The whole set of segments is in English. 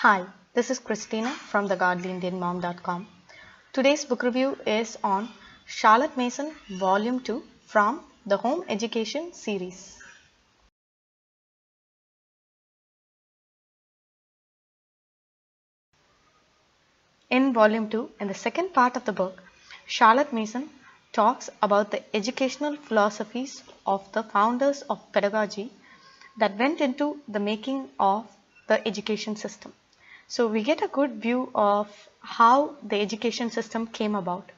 Hi, this is Christina from thegodlyindianmom.com. Today's book review is on Charlotte Mason Volume 2 from the Home Education series. In Volume 2, in the second part of the book, Charlotte Mason talks about the educational philosophies of the founders of pedagogy that went into the making of the education system. So we get a good view of how the education system came about.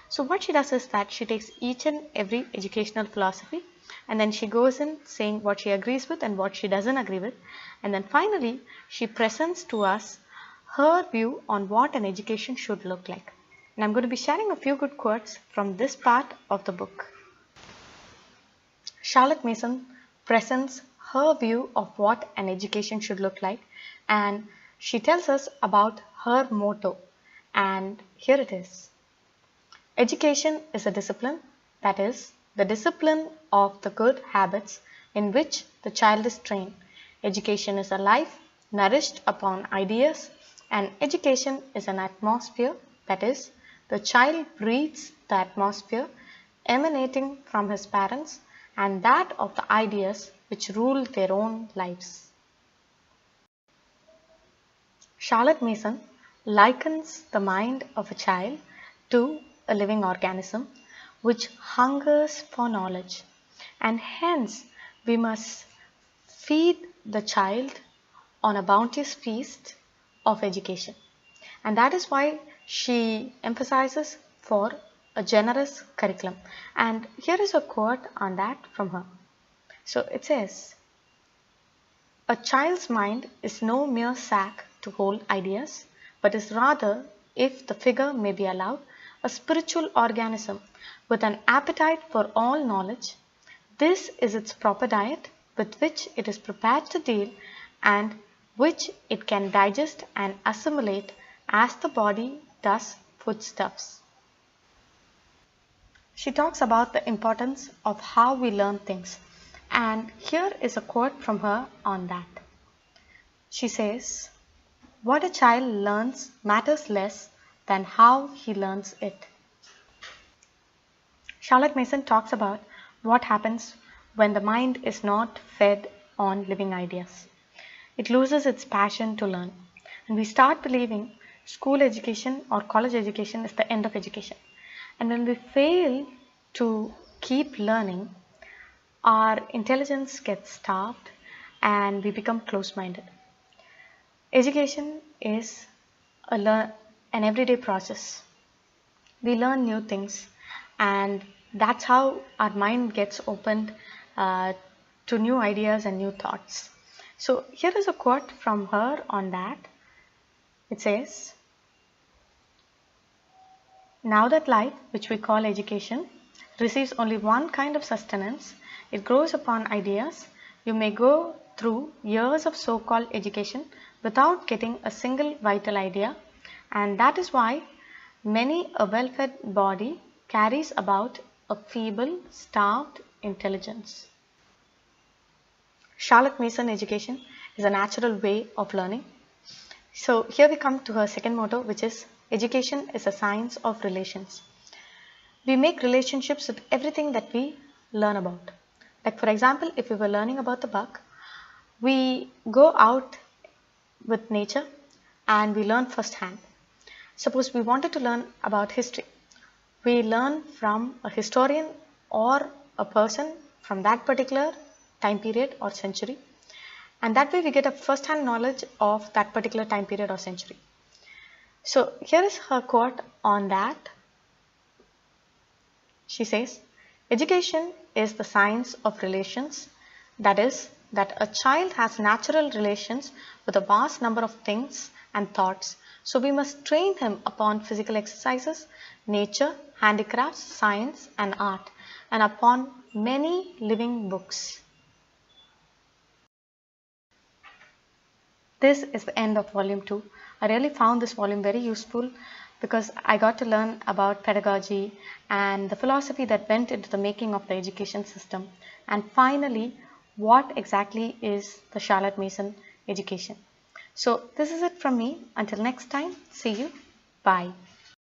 So what she does is that she takes each and every educational philosophy and then she goes in saying what she agrees with and what she doesn't agree with, and then finally she presents to us her view on what an education should look like. And I'm going to be sharing a few good quotes from this part of the book. Charlotte Mason presents her view of what an education should look like, and she tells us about her motto, and here it is. Education is a discipline, that is, the discipline of the good habits in which the child is trained. Education is a life nourished upon ideas, and education is an atmosphere, that is, the child breathes the atmosphere emanating from his parents and that of the ideas which rule their own lives. Charlotte Mason likens the mind of a child to a living organism which hungers for knowledge, and hence we must feed the child on a bounteous feast of education. And that is why she emphasizes for a generous curriculum. And here is a quote on that from her. So it says, "A child's mind is no mere sack to hold ideas, but is rather, if the figure may be allowed, a spiritual organism with an appetite for all knowledge. This is its proper diet with which it is prepared to deal and which it can digest and assimilate as the body does foodstuffs." She talks about the importance of how we learn things, and here is a quote from her on that. She says, "What a child learns matters less than how he learns it." Charlotte Mason talks about what happens when the mind is not fed on living ideas. It loses its passion to learn, and we start believing school education or college education is the end of education. And when we fail to keep learning, our intelligence gets starved and we become close-minded. Education is an everyday process. We learn new things, and that's how our mind gets opened to new ideas and new thoughts. So here is a quote from her on that. It says, "Now that life, which we call education, receives only one kind of sustenance, it grows upon ideas. You may go through years of so-called education without getting a single vital idea, and that is why many a well-fed body carries about a feeble, starved intelligence." Charlotte Mason education is a natural way of learning. So here we come to her second motto, which is education is a science of relations. We make relationships with everything that we learn about. Like for example, if we were learning about the bug, we go out with nature and we learn firsthand. Suppose we wanted to learn about history. We learn from a historian or a person from that particular time period or century, and that way we get a first-hand knowledge of that particular time period or century. So here is her quote on that. She says, "Education is the science of relations, that is, that a child has natural relations with a vast number of things and thoughts. So we must train him upon physical exercises, nature, handicrafts, science and art, and upon many living books." This is the end of volume 2. I really found this volume very useful because I got to learn about pedagogy and the philosophy that went into the making of the education system. And finally, what exactly is the Charlotte Mason education? So this is it from me. Until next time, see you. Bye.